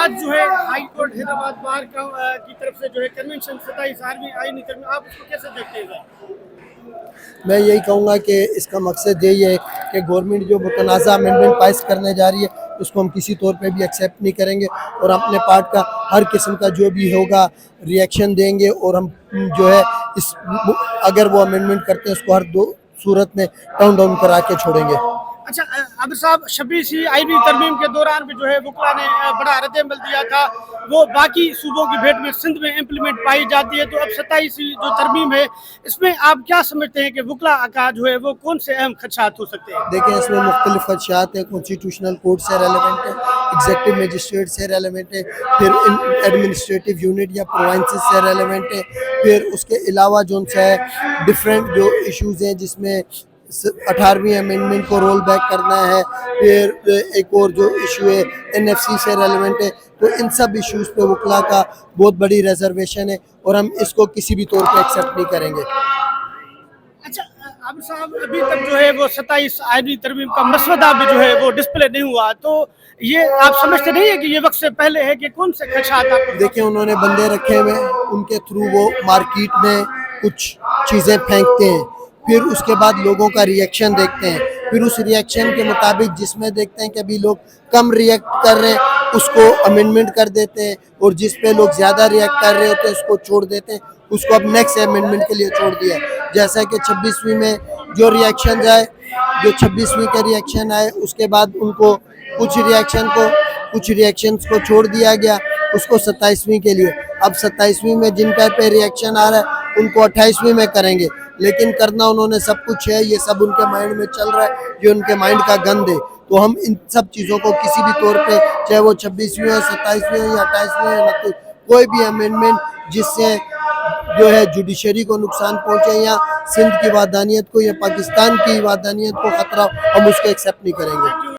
آج جو ہے ہائی کورٹ حیدرآباد بار کی طرف سے جو ہے کنونشن 27 آئینی ترمیم، آپ اس کو کیسے دیکھتے ہیں؟ میں یہی کہوں گا کہ اس کا مقصد یہی ہے کہ گورنمنٹ جو متنازع امینڈمنٹ پاس کرنے جا رہی ہے اس کو ہم کسی طور پہ بھی ایکسیپٹ نہیں کریں گے، اور اپنے پارٹ کا ہر قسم کا جو بھی ہوگا ریئیکشن دیں گے، اور ہم جو ہے اس اگر وہ امینڈمنٹ کرتے ہیں اس کو ہر دو صورت میں ٹرن ڈاؤن کرا کے چھوڑیں گے۔ اچھا عابد صاحب، 26 آئینی ترمیم کے دوران بھی جو ہے وکلا نے بڑا رد عمل دیا تھا، وہ باقی صوبوں کی بھیٹ میں سندھ میں امپلیمنٹ پائی جاتی ہے، تو اب 27 جو ترمیم ہے اس میں آپ کیا سمجھتے ہیں کہ وکلا کا جو ہے وہ کون سے اہم خدشات ہو سکتے ہیں؟ دیکھیں اس میں مختلف خدشات ہیں، کانسٹیٹیوشنل کورٹ سے ریلیونٹ ہے، ایگزیکٹو میجسٹریٹ سے ریلیونٹ ہے، پھر ایڈمنسٹریٹو یونٹ یا پروونسز سے ریلیونٹ ہے، پھر اس کے علاوہ جو ہے ڈفرینٹ جو ایشوز ہیں جس میں 18ویں امینڈمنٹ کو رول بیک کرنا ہے، پھر ایک اور جو ایشو ہے NFC سے ریلیونٹ ہے، تو ان سب ایشوز پہ وکلا کا بہت بڑی ریزرویشن ہے، اور ہم اس کو کسی بھی طور پہ ایکسیپٹ نہیں کریں گے۔ اچھا عابد صاحب، ابھی تک جو ہے وہ 27 آئینی ترمیم کا مسودہ بھی جو ہے وہ ڈسپلے نہیں ہوا، تو یہ آپ سمجھتے نہیں ہیں کہ یہ وقت سے پہلے ہے کہ کون سے خدشات آپ کو؟ دیکھیں انہوں نے بندے رکھے ہوئے، ان کے تھرو وہ مارکیٹ میں کچھ چیزیں پھینکتے ہیں، پھر اس کے بعد لوگوں کا ریئیکشن دیکھتے ہیں، پھر اس ریئیکشن کے مطابق جس میں دیکھتے ہیں کہ ابھی لوگ کم ریئیکٹ کر رہے ہیں اس کو امینڈمنٹ کر دیتے ہیں، اور جس پہ لوگ زیادہ ریئیکٹ کر رہے ہوتے ہیں اس کو چھوڑ دیتے ہیں، اس کو اب نیکسٹ امینڈمنٹ کے لیے چھوڑ دیا ہے۔ جیسا کہ 26ویں میں جو ریئیکشن آئے، جو 26ویں کے ریئیکشن آئے اس کے بعد ان کو کچھ ریئیکشنز کو چھوڑ دیا گیا اس کو 27ویں کے لیے۔ اب 27ویں میں جن کا پہ ریئیکشن آ رہا ہے ان کو 28ویں میں کریں گے، لیکن کرنا انہوں نے سب کچھ ہے، یہ سب ان کے مائنڈ میں چل رہا ہے، یہ ان کے مائنڈ کا گند ہے، تو ہم ان سب چیزوں کو کسی بھی طور پہ چاہے وہ 26ویں ہو، 27ویں ہو یا 28ویں ہو، کوئی بھی امینڈمنٹ جس سے جو ہے جوڈیشری کو نقصان پہنچے یا سندھ کی وحدانیت کو یا پاکستان کی وحدانیت کو خطرہ، ہم اس کو ایکسیپٹ نہیں کریں گے۔